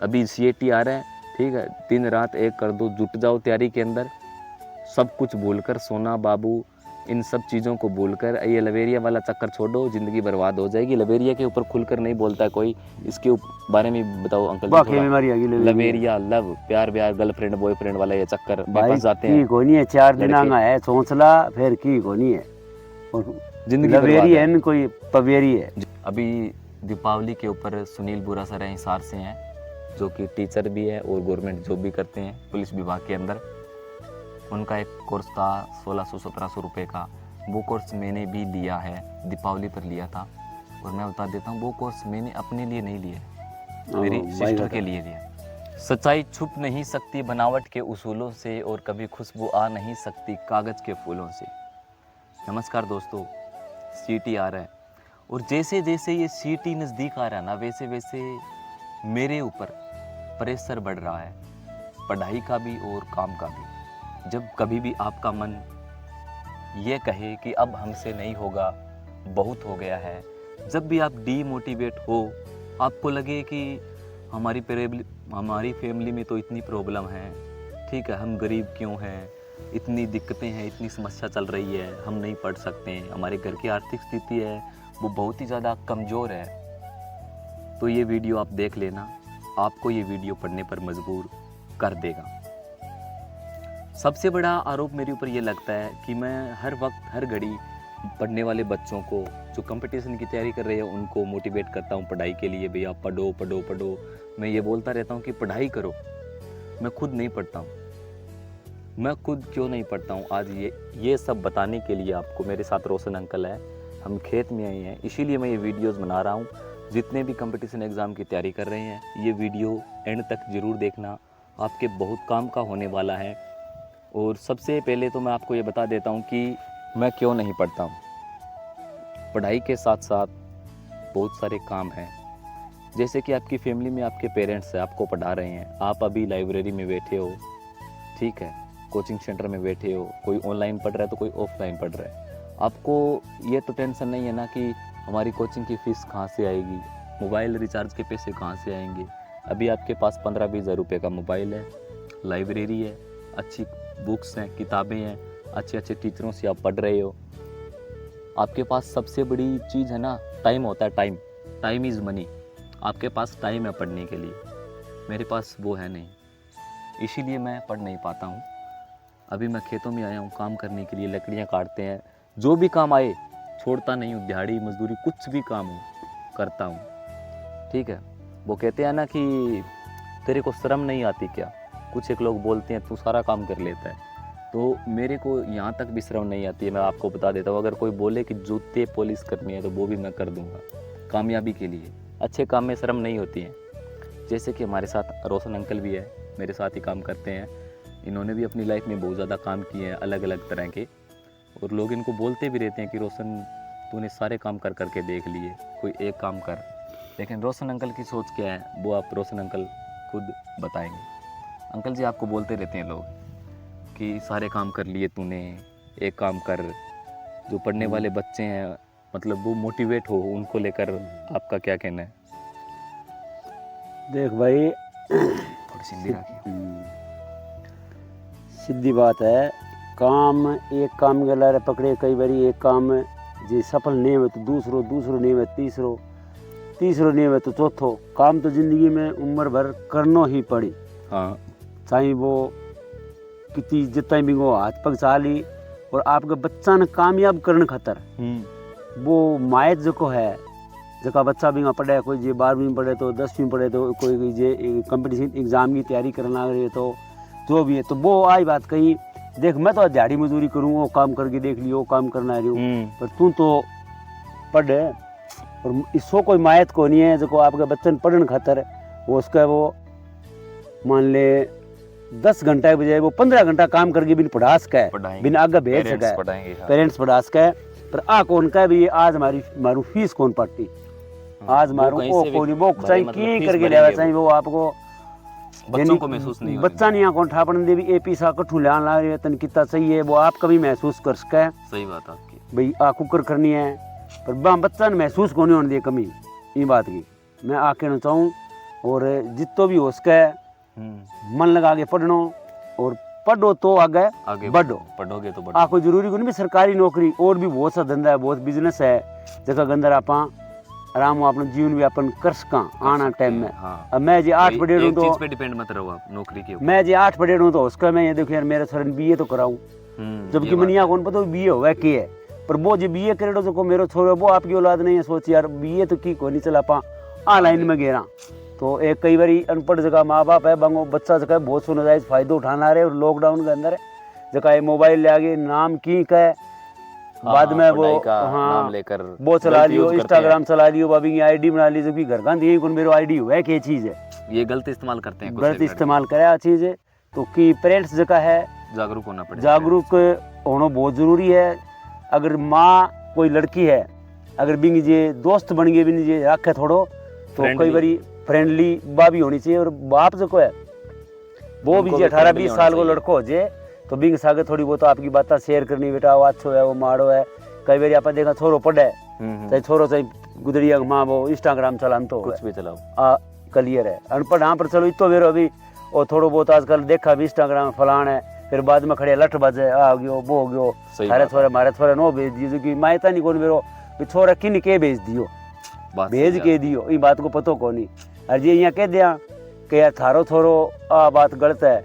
अभी CAT आ रहा है, ठीक है, दिन रात एक कर दो, जुट जाओ तैयारी के अंदर, सब कुछ भूलकर, सोना बाबू इन सब चीज़ों को भूलकर ये लवेरिया वाला चक्कर छोड़ो, ज़िंदगी बर्बाद हो जाएगी। लवेरिया के ऊपर खुलकर नहीं बोलता कोई, इसके बारे में बताओ अंकल जी बाकी थोड़ा। बीमारी आ गई लवेरिया, लव, प्यार व्यार, गर्लफ्रेंड बॉयफ्रेंड वाला ये चक्कर में भाई फंस जाते की हैं कोनी है, 4 दिन लड़के। है सोचला फिर की कोनी है, और जिंदगी लवेरी बर्बाद है न कोई पवेरी है। अभी दीपावली के ऊपर सुनील बुरा सर हिसार से हैं, जो कि टीचर भी है और गवर्नमेंट जॉब भी करते हैं पुलिस विभाग के अंदर। उनका एक कोर्स था 1600-1700 रुपये का, वो कोर्स मैंने भी लिया है, दीपावली पर लिया था। और मैं बता देता हूँ, वो कोर्स मैंने अपने लिए नहीं लिया, मेरी सिस्टर के लिए लिया। सच्चाई छुप नहीं सकती बनावट के उसूलों से, और कभी खुशबू आ नहीं सकती कागज़ के फूलों से। नमस्कार दोस्तों, CAT आ रहा है, और जैसे जैसे ये CAT नज़दीक आ रहा है ना, वैसे वैसे मेरे ऊपर प्रेशर बढ़ रहा है, पढ़ाई का भी और काम का भी। जब कभी भी आपका मन ये कहे कि अब हमसे नहीं होगा, बहुत हो गया है, जब भी आप डीमोटिवेट हो, आपको लगे कि हमारी फैमिली में तो इतनी प्रॉब्लम है, ठीक है, हम गरीब क्यों हैं, इतनी दिक्कतें हैं, इतनी समस्या चल रही है, हम नहीं पढ़ सकते हैं, हमारे घर की आर्थिक स्थिति है वो बहुत ही ज़्यादा कमज़ोर है, तो ये वीडियो आप देख लेना, आपको ये वीडियो पढ़ने पर मजबूर कर देगा। सबसे बड़ा आरोप मेरे ऊपर ये लगता है कि मैं हर वक्त हर घड़ी पढ़ने वाले बच्चों को, जो कंपटीशन की तैयारी कर रहे हैं, उनको मोटिवेट करता हूँ पढ़ाई के लिए, भैया पढ़ो पढ़ो पढ़ो। मैं ये बोलता रहता हूँ कि पढ़ाई करो, मैं खुद नहीं पढ़ता हूँ। मैं खुद क्यों नहीं पढ़ता हूँ, आज ये सब बताने के लिए आपको मेरे साथ रोशन अंकल है, हम खेत में आए हैं, इसीलिए मैं ये वीडियोज़ बना रहा हूँ। जितने भी कंपटीशन एग्ज़ाम की तैयारी कर रहे हैं, ये वीडियो एंड तक ज़रूर देखना, आपके बहुत काम का होने वाला है। और सबसे पहले तो मैं आपको ये बता देता हूँ कि मैं क्यों नहीं पढ़ता हूँ। पढ़ाई के साथ साथ बहुत सारे काम हैं, जैसे कि आपकी फैमिली में आपके पेरेंट्स हैं, आपको पढ़ा रहे हैं, आप अभी लाइब्रेरी में बैठे हो, ठीक है, कोचिंग सेंटर में बैठे हो, कोई ऑनलाइन पढ़ रहा है तो कोई ऑफलाइन पढ़ रहा है। आपको ये तो टेंशन नहीं है ना कि हमारी कोचिंग की फ़ीस कहाँ से आएगी, मोबाइल रिचार्ज के पैसे कहाँ से आएंगे। अभी आपके पास 15-20 हज़ार रुपये का मोबाइल है, लाइब्रेरी है, अच्छी बुक्स हैं, किताबें हैं, अच्छे अच्छे टीचरों से आप पढ़ रहे हो। आपके पास सबसे बड़ी चीज़ है ना, टाइम होता है, टाइम इज़ मनी। आपके पास टाइम है पढ़ने के लिए, मेरे पास वो है नहीं, इसीलिए मैं पढ़ नहीं पाता हूँ। अभी मैं खेतों में आया हूँ काम करने के लिए, लकड़ियाँ काटते हैं, जो भी काम आए छोड़ता नहीं हूँ, दिहाड़ी मजदूरी कुछ भी काम हो करता हूँ, ठीक है। वो कहते हैं ना कि तेरे को शर्म नहीं आती क्या, कुछ एक लोग बोलते हैं तू सारा काम कर लेता है, तो मेरे को यहाँ तक भी शर्म नहीं आती है। मैं आपको बता देता हूँ, अगर कोई बोले कि जूते पॉलिश करनी है तो वो भी मैं कर दूँगा कामयाबी के लिए। अच्छे काम में शर्म नहीं होती है। जैसे कि हमारे साथ रोशन अंकल भी है, मेरे साथ ही काम करते हैं, इन्होंने भी अपनी लाइफ में बहुत ज़्यादा काम किए हैं अलग अलग तरह के, और लोग इनको बोलते भी रहते हैं कि रोशन तूने सारे काम कर करके देख लिए, कोई एक काम कर। लेकिन रोशन अंकल की सोच क्या है वो आप रोशन अंकल खुद बताएंगे। अंकल जी आपको बोलते रहते हैं लोग कि सारे काम कर लिए तूने, एक काम कर। जो पढ़ने वाले बच्चे हैं, मतलब वो मोटिवेट हो, उनको लेकर आपका क्या कहना है? देख भाई, थोड़ी सिंधी रखिए। सीधी बात है, काम एक काम के लारे पकड़े, कई बारी एक काम जे सफल नहीं हुए तो दूसरो नहीं हुए तीसरो नहीं हुए तो चौथो। काम तो जिंदगी में उम्र भर करना ही पड़ी। हाँ, चाहे वो कितनी जितना भी वो हाथ पग चाली, और आपके बच्चा ने कामयाब करने खातर वो मायत जो है, जका बच्चा भी पढ़े, कोई जे 12वीं में पढ़े तो 10वीं में पढ़े, तो कोई जे कंपटीशन एग्ज़ाम की तैयारी करने लग रही है, तो जो भी है, तो वो आई बात कही, देख मैं तो दिहाड़ी मजदूरी करूँ, वो काम करके देख लियो, वो काम करना रही हूँ, पर तू तो पढ़, और इसको कोई मायत को नहीं है जो आपके बच्चन पढ़ने खातर वो उसका वो मान ले 10 घंटा के बजाय वो 15 घंटा काम करके बिन पढ़ा सके, बिन आगे भेज सके, पेरेंट्स पढ़ा सके। पर आ कौन का भी आज मारू फीस कौन पड़ती, आज मारू वो कोई वो चाहे की करके लेवा, चाहे वो आपको बच्चों को महसूस नहीं, बच्चा नहीं आको ठापन दे भी ए पीसा कठू लान ला रहे तन कितना चाहिए, वो आप कभी महसूस कर सके। सही बात आपकी भाई आ कुकर करनी है, पर बच्चा ने महसूस को नहीं होने दिए कमी। ये बात की मैं आके ना चाहूँ और जितो भी हो सके मन लगा के पढ़नो और पढ़ो तो आगे बढ़ो। पढ़ोगे तो आ कोई जरूरी को नहीं भी सरकारी नौकरी, और भी बहुत सा धंधा है, बहुत बिजनेस है जगह के अंदर आप आराम अपना जीवन व्यापन कर सका आना टाइम में। हाँ। अब मैं जे 8 पढ़े हूं तो चीज पे डिपेंड मत रहो आप नौकरी के ऊपर। मैं जे 8 पढ़े हूं तो उसका मैं ये देखो यार मेरे सर बीए तो कराऊं, जबकि मनिया कौन पता बीए होवे के है, पर वो जो बीए करेडो जो को मेरो छोरो वो आपकी औलाद नहीं है, सोच यार बीए तो की कोनी चला पा ऑनलाइन में गेरा। तो एक कई बारी अनपढ़ जगह माँ बाप है बंगो बच्चा जगह बहुत सुना जाए फायदा उठाना रहे, और लॉकडाउन के अंदर जगह मोबाइल ले आगे नाम की कहे बाद में वो नाम लेकर वो चला लियो, इंस्टाग्राम चला लियो, बाबी की आईडी बना ली, जबकि घर का यही कौन मेरो आईडी हुआ है क्या चीज है, ये गलत इस्तेमाल करते हैं, गलत इस्तेमाल करे चीज है। तो की पेरेंट्स जगह है जागरूक होना पड़ेगा, जागरूक होना बहुत जरूरी है। अगर माँ कोई लड़की है अगर बिंग जे दोस्त बन गए बिन जे रखे थोड़ो तो कई बारी फ्रेंडली बा भी होनी चाहिए, और बाप जो को है वो भी 18-20 साल को लड़को हो जे तो बिंग सागे थोड़ी बहुत आपकी बातें शेयर करनी, बेटा वो अच्छो है वो माड़ो है। कई बार आप देखा छोरो पढ़े चाहे छोरो चाहे गुदरिया माँ वो इंस्टाग्राम चलान तो कुछ भी चलाओ क्लियर है। अनपढ़ हाँ पर चलो इतो वेरो अभी और थोड़ो बहुत आजकल देखा भी इंस्टाग्राम फलान है, फिर बाद में खड़े लठ बाजे आ गयो वो हो गयो थारे छोरे मारे छोरे नो भेज दियो, कि मायता नहीं कौन वेरो छोरा किन के भेज दियो भेज के दियो ई बात को पतो कोनी। और जे यहाँ कह दिया कि यार थारो छोरो आ बात गलत है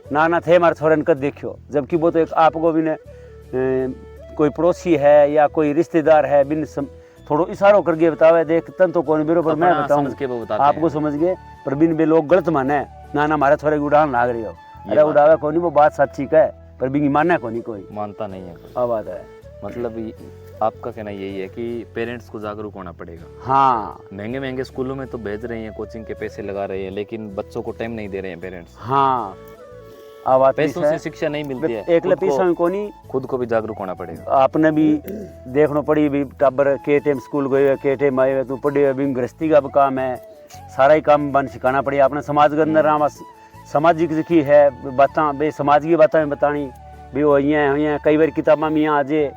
ना थे मारे छोरे कद देखियो, जबकि वो तो एक आपको भी ने कोई पड़ोसी है या कोई रिश्तेदार है बिन थोड़ो इशारों करके बतावे देख तन तो कौन बेरो पर मैं बताऊं आपको समझ गए, पर बिन बे लोग गलत माने ना हमारे छोरे की उड़ान लाग रही हो, अरे उड़ावे कोनी वो बात सच्ची का है पर बिंगी मानना कोनी कोई मानता नहीं है। अब बात है मतलब आपका कहना यही है कि पेरेंट्स को जागरूक होना पड़ेगा। हाँ महंगे महंगे स्कूलों में तो भेज रहे हैं, कोचिंग के पैसे लगा रहे हैं, लेकिन बच्चों को टाइम नहीं दे रहे हैं पेरेंट्स। हाँ अब पैसों से शिक्षा नहीं मिलती है, एक पैसा में कोनी खुद को भी जागरूक होना पड़ेगा। आपने भी देखना पड़ी भी टाबर के टाइम स्कूल गए के टाइम आए तू पढ़े भी गृहस्थी का काम है, सारा ही काम बन सिखाना पड़ी आपने समाज के अंदर राम सामाजिक की है बातें बे समाज की बातें बतानी भी वो यहाँ कई बार किताबा में यहाँ आजे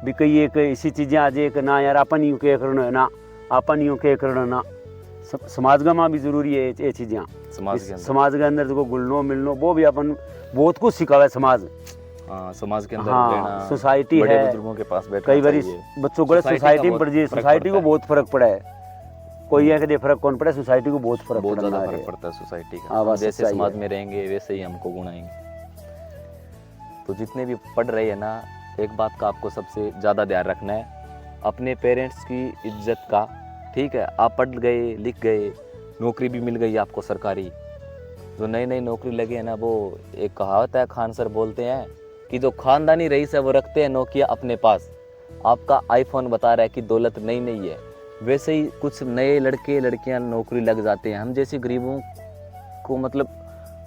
भी कई एक ऐसी चीज़ें आजे कि ना यार अपन यूँ के करना है ना अपन यूँ के करना ना समाज का माँ भी जरूरी है ये चीज़ें समाज के अंदर जो घुलनो मिलनो वो भी अपन बहुत कुछ सिखावे समाज। समाज के अंदर हाँ सोसाइटी है बुजुर्गों के पास बैठना कई बार बच्चों को सोसाइटी में पड़ जाए, सोसाइटी को बहुत फर्क पड़ा है, कोई है कि फर्क कौन पड़े सोसाइटी को बहुत फर्क पड़ता है सोसाइटी का, जैसे समाज में रहेंगे वैसे ही हमको गुणाएंगे। तो जितने भी पढ़ रहे हैं ना एक बात का आपको सबसे ज़्यादा ध्यान रखना है अपने पेरेंट्स की इज्जत का, ठीक है। आप पढ़ गए लिख गए नौकरी भी मिल गई आपको सरकारी, जो नई नई नौकरी लगी है ना वो एक कहावत है खान सर बोलते हैं कि जो खानदानी रईस है वो रखते हैं नोकिया अपने पास। आपका आईफोन बता रहा है कि दौलत नई नहीं है, वैसे ही कुछ नए लड़के लड़कियां नौकरी लग जाते हैं, हम जैसे गरीबों को मतलब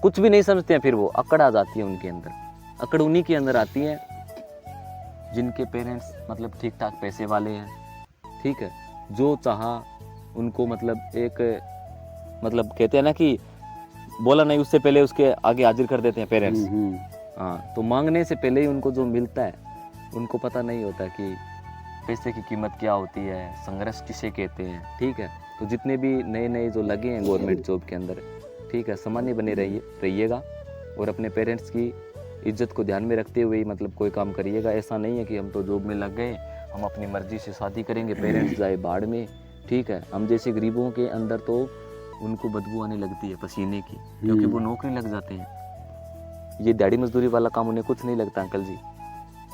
कुछ भी नहीं समझते हैं, फिर वो अकड़ आ जाती है उनके अंदर, अकड़ उन्हीं के अंदर आती है जिनके पेरेंट्स मतलब ठीक ठाक पैसे वाले हैं, ठीक है। जो चाहा उनको मतलब एक मतलब कहते हैं ना कि बोला नहीं उससे पहले उसके आगे हाजिर कर देते हैं पेरेंट्स। हाँ तो मांगने से पहले ही उनको जो मिलता है उनको पता नहीं होता कि पैसे की कीमत क्या होती है, संघर्ष किसे कहते हैं, ठीक है। तो जितने भी नए नए जो लगे हैं गवर्नमेंट जॉब के अंदर, ठीक है, सामान्य बने रहिएगा और अपने पेरेंट्स की इज्जत को ध्यान में रखते हुए ही मतलब कोई काम करिएगा। ऐसा नहीं है कि हम तो जॉब में लग गए हम अपनी मर्जी से शादी करेंगे पेरेंट्स जाए बाढ़ में, ठीक है। हम जैसे गरीबों के अंदर तो उनको बदबू आने लगती है पसीने की, क्योंकि वो नौकरी लग जाते हैं। ये दिहाड़ी मजदूरी वाला काम उन्हें कुछ नहीं लगता अंकल जी,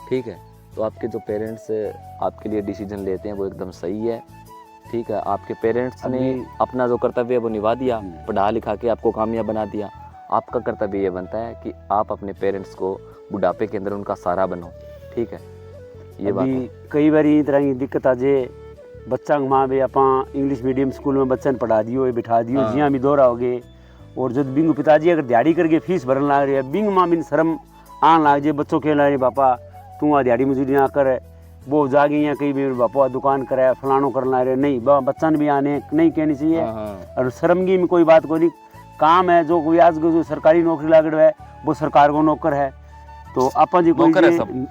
ठीक है। तो आपके जो पेरेंट्स आपके लिए डिसीजन लेते हैं वो एकदम सही है, ठीक है। आपके पेरेंट्स ने अपना जो कर्तव्य है वो निभा दिया, पढ़ा लिखा के आपको कामयाब बना दिया। आपका कर्तव्य ये बनता है कि आप अपने पेरेंट्स को बुढ़ापे के अंदर उनका सहारा बनो, ठीक है। ये बात कई बार इस तरह की दिक्कत आ जाए बच्चा माँ भी आप इंग्लिश मीडियम स्कूल में बच्चा ने पढ़ा दियो बिठा दियो, हाँ। जियाँ भी दोहराओगे और जब बिंग पिताजी अगर दिहाड़ी करके फीस भरने लग रही है बिंग माँ बिन शर्म आन लग जाए, बच्चों के लगे पापा तू आ दिहाड़ी मजदूरी ना कर, वो जागे यहाँ कहीं भी बापा दुकान करे फलानो करना लग रहे, नहीं बच्चा ने भी आने नहीं कहनी चाहिए, हाँ। और शर्मगी में कोई बात कोई नहीं, काम है जो कोई आज जो सरकारी नौकरी लग रहा है वो सरकार को नौकर है, तो आपा जी कोई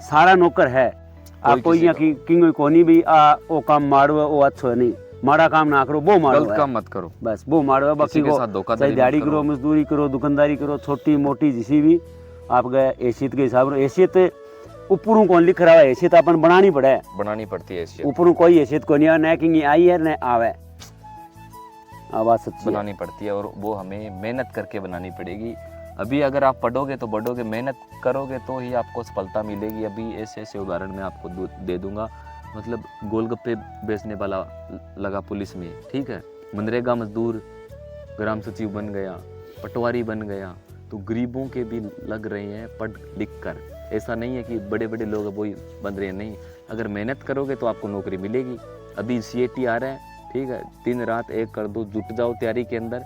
सारा नौकर है। आप कोई यहाँ की कोनी भी वो काम मारो वो अच्छो है नहीं, माड़ा काम ना करो, वो मारो गलत है। काम मत करो, बस वो मारो है। किसी बाकी के को साथ धोखाधड़ी चाहे मत दिहाड़ी करो। करो, मजदूरी करो, दुकानदारी करो, छोटी मोटी जिसी भी आपका हैसियत के हिसाब से। हैसियत ऊपरों कौन लिख रहा है, हैसियत अपन बनानी पड़े, बनानी पड़ती है हैसियत, ऊपरों कोई हैसियत को नहीं है, न कि आई है न आवे, आवाज सच्ची है। बनानी पड़ती है और वो हमें मेहनत करके बनानी पड़ेगी। अभी अगर आप पढ़ोगे तो बढ़ोगे, मेहनत करोगे तो ही आपको सफलता मिलेगी। अभी ऐसे ऐसे उदाहरण मैं आपको दे दूंगा। मतलब गोलगप्पे बेचने वाला लगा पुलिस में, ठीक है, मनरेगा मजदूर ग्राम सचिव बन गया, पटवारी बन गया, तो गरीबों के भी लग रहे हैं पढ़ लिख कर। ऐसा नहीं है कि बड़े बड़े लोग वही बन रहे हैं, नहीं, अगर मेहनत करोगे तो आपको नौकरी मिलेगी। अभी CAT आ रहा है, ठीक है, दिन रात एक कर दो, जुट जाओ तैयारी के अंदर,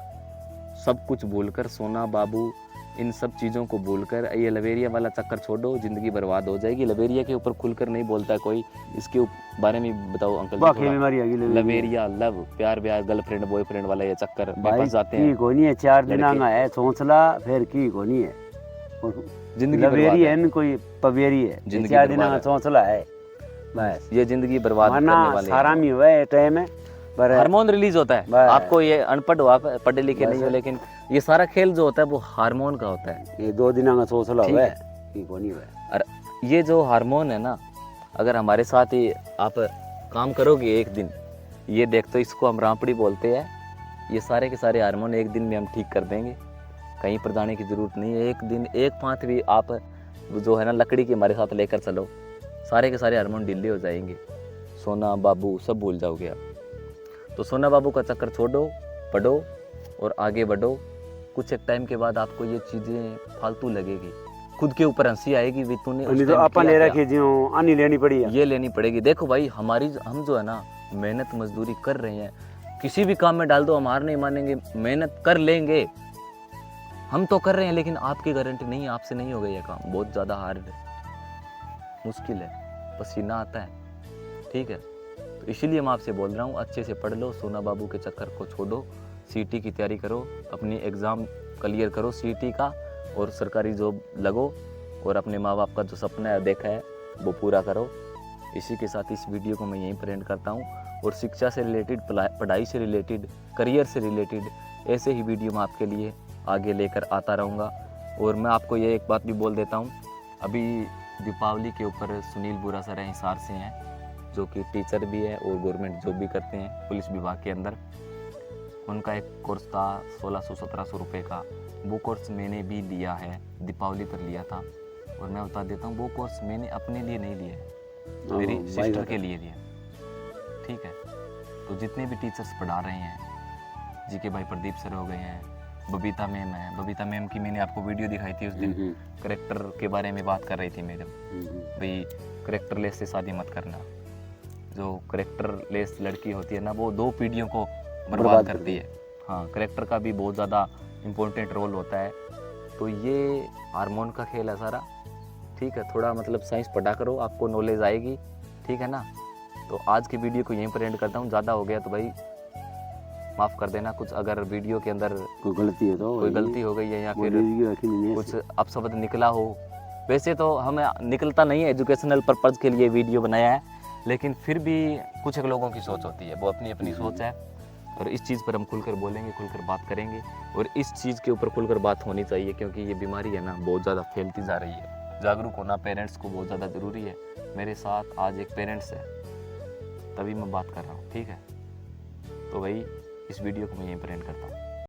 सब कुछ भूलकर, सोना बाबू इन सब चीज़ों को भूलकर ये लवेरिया वाला चक्कर छोड़ो, जिंदगी बर्बाद हो जाएगी। लवेरिया के ऊपर खुलकर नहीं बोलता है कोई, इसके बारे में बताओ अंकल जी बाकी थोड़ा। बीमारी आ गई लवेरिया, लव, प्यार व्यार, गर्लफ्रेंड बॉयफ्रेंड वाला ये चक्कर में भाई फंस जाते की हैं। कोनी है, 4 दिन लड़के। है सोचला फिर की कोनी है, जिंदगी बर्बाद लवेरी है, है न कोई पवेरी है, जिंदगी 4 दिन बर्बाद है। सोचला है बस। ये जिंदगी बर्बाद करने माना वाले सारा हैं। में हुआ टाइम है पर हार्मोन रिलीज होता है। बस। आपको ये अनपढ़ हो, आप पढ़े लिखे बस। नहीं हो, लेकिन ये सारा खेल जो होता है वो हार्मोन का होता है। ये 2 दिन का सोचला ठीक हुआ है। है की कोनी हुआ है। और ये जो हार्मोन है ना, अगर हमारे साथ ही आप काम करोगे एक दिन, ये देख तो इसको हम रापड़ी बोलते हैं, ये सारे के सारे हार्मोन एक दिन में हम ठीक कर देंगे, कहीं पर जाने की ज़रूरत नहीं है। एक दिन एक पाँथ भी आप जो है ना लकड़ी के हमारे साथ लेकर चलो, सारे के सारे हार्मोन ढीले हो जाएंगे, सोना बाबू सब भूल जाओगे आप। तो सोना बाबू का चक्कर छोड़ो, पढ़ो और आगे बढ़ो। कुछ एक टाइम के बाद आपको ये चीज़ें फालतू लगेगी, खुद के ऊपर हंसी आएगी, भी तूने उस नहीं तो टाइम अपन किया ले क्या? रखी जो आनी लेनी पड़ी है। ये लेनी पड़ेगी। देखो भाई, हम जो है ना मेहनत मजदूरी कर रहे हैं, किसी भी काम में डाल दो, हम हार नहीं मानेंगे, मेहनत कर लेंगे। हम तो कर रहे हैं, लेकिन आपकी गारंटी नहीं है आपसे नहीं होगा ये काम, बहुत ज़्यादा हार्ड है, मुश्किल है, पसीना आता है, ठीक है। तो इसीलिए मैं आपसे बोल रहा हूँ, अच्छे से पढ़ लो, सोना बाबू के चक्कर को छोड़ो, CT की तैयारी करो, अपनी एग्ज़ाम क्लियर करो CT का, और सरकारी जॉब लगो, और अपने माँ बाप का जो सपना है देखा है वो पूरा करो। इसी के साथ इस वीडियो को मैं यहीं पर एंड करता हूँ, और शिक्षा से रिलेटेड, पढ़ाई से रिलेटेड, करियर से रिलेटेड ऐसे ही वीडियो मैं आपके लिए आगे लेकर आता रहूँगा। और मैं आपको ये एक बात भी बोल देता हूँ, अभी दीपावली के ऊपर सुनील बुरासरा हिसार से हैं, जो कि टीचर भी है और गवर्नमेंट जॉब भी करते हैं पुलिस विभाग के अंदर। उनका एक कोर्स था 1600-1700 रुपये का, वो कोर्स मैंने भी लिया है, दीपावली पर लिया था। और मैं बता देता हूँ, वो कोर्स मैंने अपने लिए नहीं लिया है, मेरी सिस्टर के लिए लिया, ठीक है। तो जितने भी टीचर्स पढ़ा रहे हैं, GK भाई प्रदीप सर हो गए हैं, बबीता मैम है, बबीता मैम की मैंने आपको वीडियो दिखाई थी उस दिन, करेक्टर के बारे में बात कर रही थी मैडम, भाई करेक्टर लेस से शादी मत करना। जो करेक्टर लेस लड़की होती है ना, वो 2 पीढ़ियों को बर्बाद करती है। हाँ, करेक्टर का भी बहुत ज़्यादा इम्पोर्टेंट रोल होता है। तो ये हार्मोन का खेल है सारा, ठीक है। थोड़ा मतलब साइंस पढ़ा करो, आपको नॉलेज आएगी, ठीक है ना। तो आज की वीडियो को यहीं पर एंड करता हूँ, ज़्यादा हो गया तो भाई माफ़ कर देना। कुछ अगर वीडियो के अंदर कोई गलती है तो कोई गलती हो गई है या फिर कुछ अपशब्द निकला हो, वैसे तो हमें निकलता नहीं है, एजुकेशनल पर्पज़ के लिए वीडियो बनाया है, लेकिन फिर भी कुछ एक लोगों की सोच होती है, वो अपनी अपनी सोच है। और इस चीज़ पर हम खुलकर बोलेंगे, खुलकर बात करेंगे, और इस चीज़ के ऊपर खुलकर बात होनी चाहिए, क्योंकि ये बीमारी है ना बहुत ज़्यादा फैलती जा रही है। जागरूक होना पेरेंट्स को बहुत ज़्यादा ज़रूरी है। मेरे साथ आज एक पेरेंट्स है, तभी मैं बात कर रहा हूँ, ठीक है। तो भाई इस वीडियो को मैं यहीं पर एंड करता हूँ।